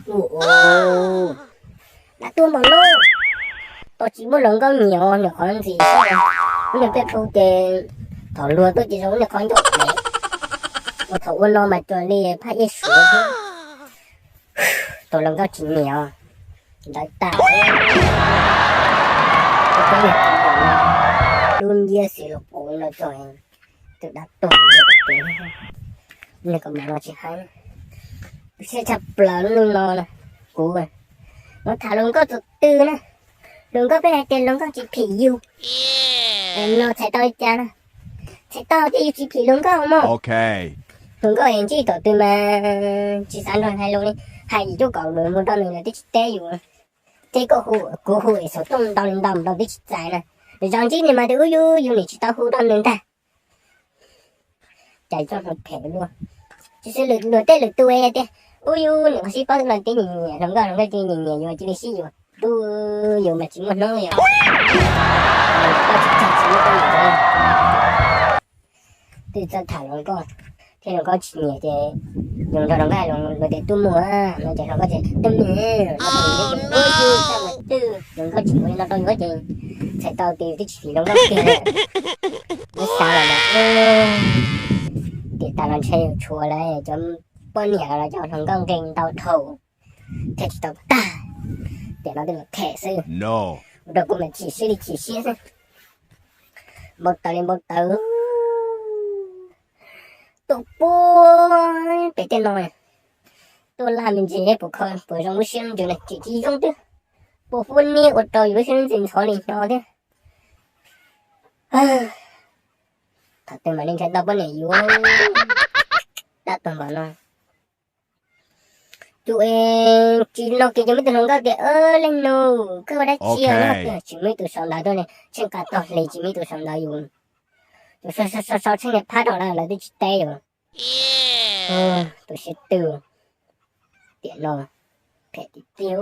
Ồ, đã tuôn bằng luôn. Tôi chỉ muốn lần có nhiều được con gì sao? Mình biết không tiền thọ luôn tôi chỉ sống được con chút này. Một thọ quân lo mà tôi đi phát ít số. Tôi lần có chỉ nhiều. Đại tạo. Tôi có việc luôn chia sẻ lục ổn là rồi. Tôi đã tuần được tiền. Nên còn mà chỉ hay. Sẽ chập lớn luôn lo nè. Cú rồi. Nó thả luôn có từ từ nè. Đừng có bé tiền đừng có chỉ phỉ yêu. Em nó chạy tao cha nè. Chạy tao thì chỉ phỉ đừng có không mong. Ok. Đừng có hiện chỉ tổ từ mà chỉ sản rồi hay luôn đi. Hay gì chỗ cậu rồi một đôi mình là tí té dù. Thế có hù ấy số tông đầm tí chạy nè. Để dòng chỉ này mà tự yêu này chỉ tao hù đầm lên ta. Chạy cho một thể luôn. Chỉ sẽ lượt tê lượt tui tê. Ui này có sĩ có lần tí nhìn đừng có nhìn rồi chỉ đi xí rồi. Tôi dù mà chỉ một nói rồi. Tôi chỉ thật sự có gì thôi. Tôi cho thả lòng con. Thế nó có chỉ nhẹ thì dùng cho nó cái lòng để tôi mua nó chỉ nó có thể tâm nhẹ. Ôi chứ sao mà tư đừng có chỉ muốn nó tôi có gì. Sẽ tao tiêu cái chỉ nó có kia. Nó sao là nó. Thì tao làm xe chùa lại cho bọn nhà là cho thằng con kinh tao thầu. Thế thì tao ta. Để nó được thẻ sư. No. Rồi cũng là chỉ sư. Một tờ lên một tờ. Tụi bố. Để tên nói. Tôi làm mình gì hết bố khơi. Bố trong bố xem chỗ này chỉ không chứ. Bố phụ ni ở trời bố xem gì khó lên cho thế. Thật tình mà lên chạy tao bố này vô. Đã từng bảo nó. Tụi em chỉ nó kia cho mấy tụi nó có cái lên nô cứ vào đấy chia nó chỉ mấy tụi sống đó thôi này trên cả tàu lấy chỉ mấy tụi sống đó dùng tụi sao trên cái phát đó là tụi chỉ tay rồi tụi sẽ từ tiện rồi phải tiêu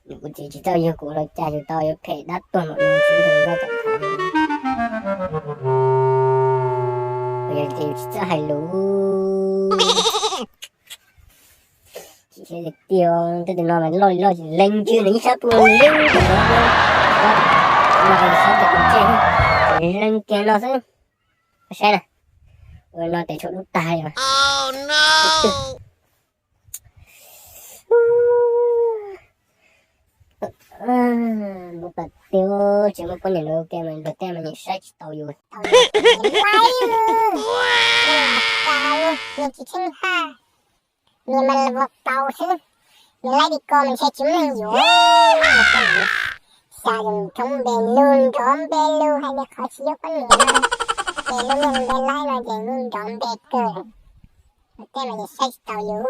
những cái chỉ tao yêu của nó cha cho tao yêu phải đắt tuần một lần chỉ đừng có cảm thấy bây giờ thì chỉ hay lú chỉ sẽ được tiêu tôi đừng nói mà lo chỉ lên chưa lấy sắp luôn lên mà phải sắp được trên lên kia nó sẽ xem này rồi nó để chỗ đút tai rồi oh no một bát tiêu chỉ một con này nó kia mình được tem mình sẽ tàu rồi nhưng mà vật tàu chứ nhưng lại đi coi mình sẽ chứng minh rồi sao dùng trong bền luôn hay là khó chịu con nữa bền luôn bền lại rồi bền luôn trong bền cơ thế mà sẽ tàu rồi